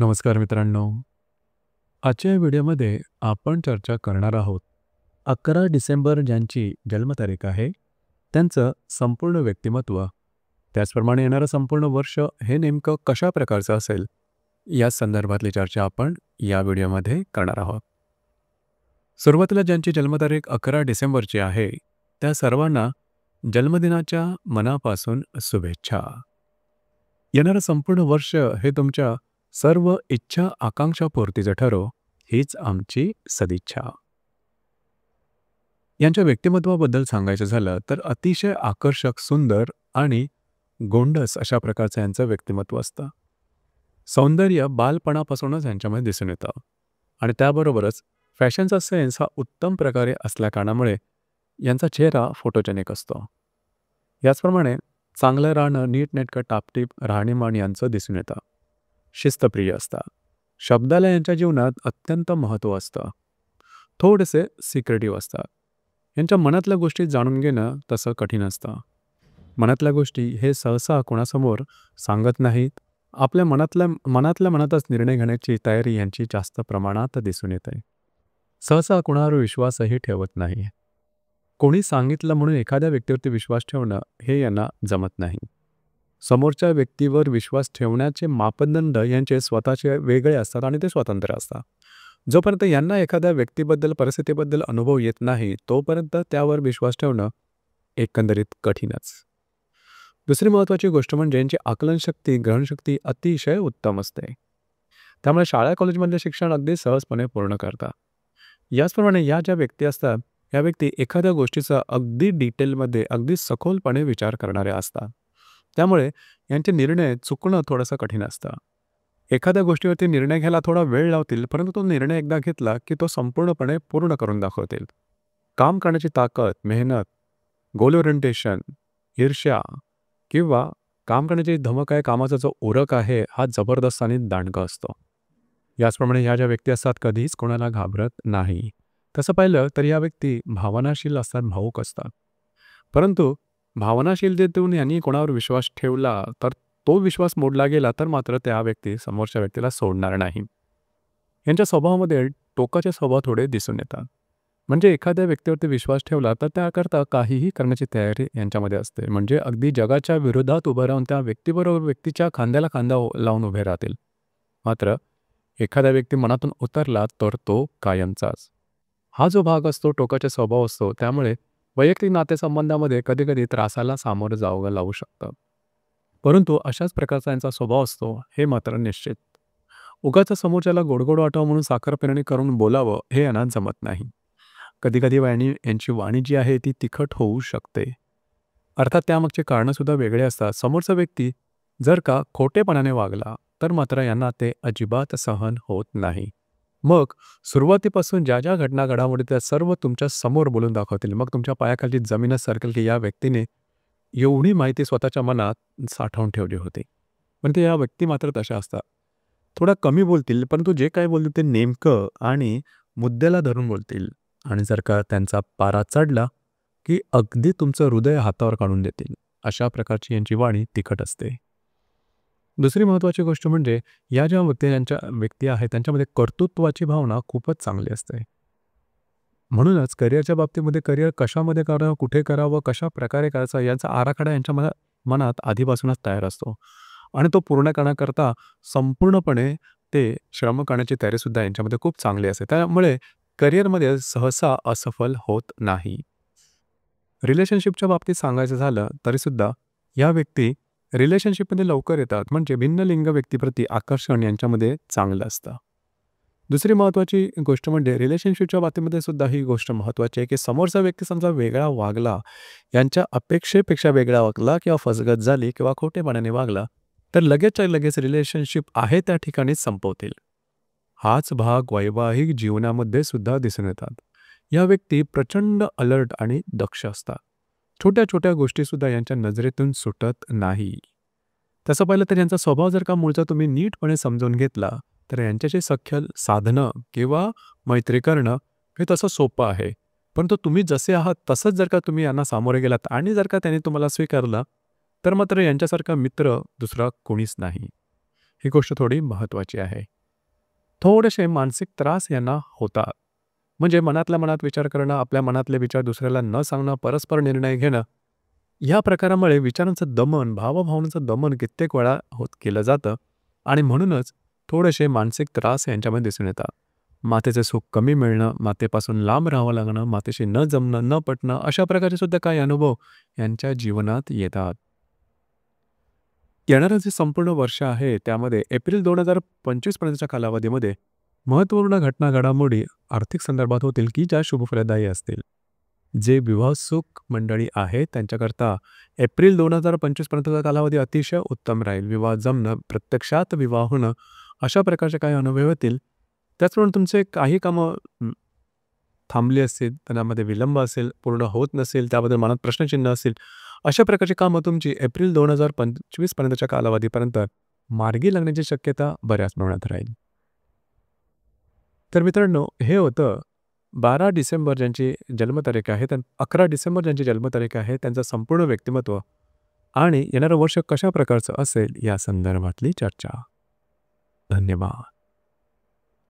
नमस्कार मित्रांनो. आजच्या या व्हिडिओमध्ये आपण चर्चा करणार आहोत 11 डिसेंबर ज्यांची जन्मतारीख आहे त्यांचं संपूर्ण व्यक्तिमत्व, त्याचप्रमाणे येणारं संपूर्ण वर्ष हे नेमकं कशा प्रकारचं असेल या संदर्भातली चर्चा आपण या व्हिडिओमध्ये करणार आहोत. सुरुवातीला ज्यांची जन्मतारीख 11 डिसेंबरची आहे त्या सर्वांना जन्मदिनाच्या मनापासून शुभेच्छा. येणारं संपूर्ण वर्ष हे तुमच्या सर्व इच्छा आकांक्षा पूर्तीचं ठरो हीच आमची सदिच्छा. यांच्या व्यक्तिमत्वाबद्दल सांगायचं झालं तर अतिशय आकर्षक, सुंदर आणि गोंडस अशा प्रकारचं यांचं व्यक्तिमत्व असतं. सौंदर्य बालपणापासूनच यांच्यामध्ये दिसून येतं आणि त्याबरोबरच फॅशनचा सेन्स हा उत्तम प्रकारे असल्या कारणामुळे यांचा चेहरा फोटोजेनिक असतो. याचप्रमाणे चांगलं राहणं, नीटनेटकं टापटीप राहणीमान यांचं दिसून येतं. शिस्तप्रिय असतात. शब्दाला यांच्या जीवनात अत्यंत महत्त्व असतं. थोडेसे सिक्रेटिव्ह असतात. यांच्या मनातल्या गोष्टी जाणून घेणं तसं कठीण असतं. मनातल्या गोष्टी हे सहसा कोणासमोर सांगत नाहीत. आपल्या मनातल्या मनातच निर्णय घेण्याची तयारी यांची जास्त प्रमाणात दिसून येते. सहसा कोणावर विश्वासही ठेवत नाही. कोणी सांगितलं म्हणून एखाद्या व्यक्तीवरती विश्वास ठेवणं हे यांना जमत नाही. समोरच्या व्यक्तीवर विश्वास ठेवण्याचे मापदंड यांचे स्वतःचे वेगळे असतात आणि ते स्वतंत्र असतात. जोपर्यंत यांना एखाद्या व्यक्तीबद्दल, परिस्थितीबद्दल अनुभव येत नाही तोपर्यंत त्यावर विश्वास ठेवणं एकंदरीत कठीणच. दुसरी महत्त्वाची गोष्ट म्हणजे यांची आकलनशक्ती, ग्रहणशक्ती अतिशय उत्तम असते. त्यामुळे शाळा कॉलेजमधले शिक्षण अगदी सहजपणे पूर्ण करतात. याचप्रमाणे या ज्या व्यक्ती असतात या व्यक्ती एखाद्या गोष्टीचा अगदी डिटेलमध्ये, अगदी सखोलपणे विचार करणाऱ्या असतात. त्यामुळे यांचे निर्णय चुकणं थोडंसं कठीण असतं. एखाद्या गोष्टीवरती निर्णय घ्यायला थोडा वेळ लावतील, परंतु तो निर्णय एकदा घेतला की तो संपूर्णपणे पूर्ण करून दाखवतील. काम करण्याची ताकद, मेहनत, गोल ओरिएंटेशन, ईर्ष्या किंवा काम करण्याची धमक आहे, कामाचा जो ओरख आहे हा जबरदस्त आणि दांडगा असतो. याचप्रमाणे ह्या ज्या व्यक्ती असतात कधीच कोणाला घाबरत नाही. तसं पाहिलं तर या व्यक्ती भावनाशील असतात, भावुक असतात. परंतु भावनाशीलतेतून यांनी कोणावर विश्वास ठेवला तर तो विश्वास मोडला गेला तर मात्र त्या व्यक्ती समोरच्या व्यक्तीला सोडणार नाही. यांच्या स्वभावामध्ये टोकाचे स्वभाव थोडे दिसून येतात. म्हणजे एखाद्या व्यक्तीवरती विश्वास ठेवला तर त्याकरता काहीही करण्याची तयारी यांच्यामध्ये असते. म्हणजे अगदी जगाच्या विरोधात उभं राहून त्या व्यक्तीबरोबर व्यक्तीच्या खांद्याला खांदा लावून उभे राहतील. मात्र एखादा व्यक्ती मनातून उतरला तर तो कायमचाच. हा जो भाग असतो टोकाचा स्वभाव असतो त्यामुळे वैयक्तिक नातेसंबंधामध्ये कधीकधी त्रासाला सामोरं जावं लागू शकतं. परंतु अशाच प्रकारचा यांचा स्वभाव असतो हे मात्र निश्चित. उगाच समोरच्याला गोडगोड वाटावं म्हणून साखर पेरणी करून बोलावं हे यांना जमत नाही. कधीकधी यांची वाणी जी आहे ती तिखट होऊ शकते. अर्थात त्यामागचे कारणंसुद्धा वेगळे असतात. समोरचा व्यक्ती जर का खोटेपणाने वागला तर मात्र यांना ते अजिबात सहन होत नाही. मग सुरुवातीपासून ज्या ज्या घटना घडामोडी त्या सर्व तुमच्या समोर बोलून दाखवतील. मग तुमच्या पायाखाली जमीनच सरकेल की या व्यक्तीने एवढी माहिती स्वतःच्या मनात साठवून ठेवली होती. पण ते या व्यक्ती मात्र तशा असतात. थोडा कमी बोलतील परंतु जे काय बोलतील ते नेमकं आणि मुद्द्याला धरून बोलतील. आणि जर का त्यांचा पारा चढला की अगदी तुमचं हृदय हातावर काढून देतील. अशा प्रकारची यांची वाणी तिखट असते. दुसरी महत्त्वाची गोष्ट म्हणजे या ज्या व्यक्ती आहेत त्यांच्यामध्ये कर्तृत्वाची भावना खूपच चांगली असते. म्हणूनच करिअरच्या बाबतीमध्ये करिअर कशामध्ये करावं, कुठे करावं, कशा प्रकारे करायचं याचा आराखडा यांच्या मनात आधीपासूनच तयार असतो. आणि तो पूर्ण करण्याकरता संपूर्णपणे ते श्रम करण्याची तयारीसुद्धा यांच्यामध्ये खूप चांगली असते. त्यामुळे करिअरमध्ये सहसा असफल होत नाही. रिलेशनशिपच्या बाबतीत सांगायचं झालं तरीसुद्धा या व्यक्ती रिलेशनशिपमध्ये लवकर येतात. म्हणजे भिन्न लिंग व्यक्तीप्रती आकर्षण यांच्यामध्ये चांगलं असतं. दुसरी महत्त्वाची गोष्ट म्हणजे रिलेशनशिपच्या बाबतीमध्ये सुद्धा ही गोष्ट महत्त्वाची आहे की समोरचा व्यक्ती समजा वेगळा वागला, यांच्या अपेक्षेपेक्षा वेगळा वागला किंवा फसगत झाली किंवा खोटेपणाने वागला तर लगेचच्या लगेच रिलेशनशिप आहे त्या ठिकाणीच संपवतील. हाच भाग वैवाहिक जीवनामध्ये सुद्धा दिसून येतात. या व्यक्ती प्रचंड अलर्ट आणि दक्ष असतात. छोट्या छोट्या गोष्टीसुद्धा यांच्या नजरेतून सुटत नाही. तसं पाहिलं तर यांचा स्वभाव जर का मूळचा तुम्ही नीटपणे समजून घेतला तर यांच्याशी सख्य साधणं किंवा मैत्री करणं हे तसं सोपं आहे. परंतु तुम्ही जसे आहात तसंच जर का तुम्ही यांना सामोरे गेलात आणि जर का त्यांनी तुम्हाला स्वीकारलं तर मात्र यांच्यासारखा मित्र दुसरा कोणीच नाही. ही गोष्ट थोडी महत्त्वाची आहे. थोडेसे मानसिक त्रास यांना होतात. म्हणजे मनातल्या मनात विचार करणं, आपल्या मनातले विचार दुसऱ्याला न सांगणं, परस्पर निर्णय घेणं, या प्रकारामुळे विचारांचं दमन, भावभावनांचं दमन कित्येक वेळा केलं जातं आणि म्हणूनच थोडेसे मानसिक त्रास यांच्यामध्ये दिसून येतात. मातेचे सुख कमी मिळणं, मातेपासून लांब राहावं लागणं, मातेशी न जमणं, न पटणं, अशा प्रकारचे सुद्धा काही अनुभव यांच्या जीवनात येतात. येणारं जे संपूर्ण वर्ष आहे, त्यामध्ये एप्रिल 2025 पर्यंतच्या कालावधीमध्ये महत्त्वपूर्ण घटना, घडामोडी आर्थिक संदर्भात होतील, की ज्या शुभफलदायी असतील. जे विवाहसुख मंडळी आहेत, त्यांच्याकरता एप्रिल 2025 पर्यंतचा कालावधी अतिशय उत्तम राहील. विवाह जमणं, प्रत्यक्षात विवाह होणं, अशा प्रकारचे काही अनुभव होतील. त्याचप्रमाणे तुमचे काही कामं थांबली असतील, त्यामध्ये विलंब असेल, पूर्ण होत नसेल, त्याबद्दल मनात प्रश्नचिन्ह असेल, अशा प्रकारची कामं तुमची एप्रिल 2025 पर्यंतच्या कालावधीपर्यंत मार्गी लागण्याची शक्यता बऱ्याच प्रमाणात राहील. तर मित्रांनो, हे होतं 12 डिसेंबर ज्यांची जन्मतारीख आहे, 11 डिसेंबर ज्यांची जन्मतारीख आहे, त्यांचं संपूर्ण व्यक्तिमत्व आणि येणारं वर्ष कशा प्रकारचं असेल या संदर्भातली चर्चा. धन्यवाद.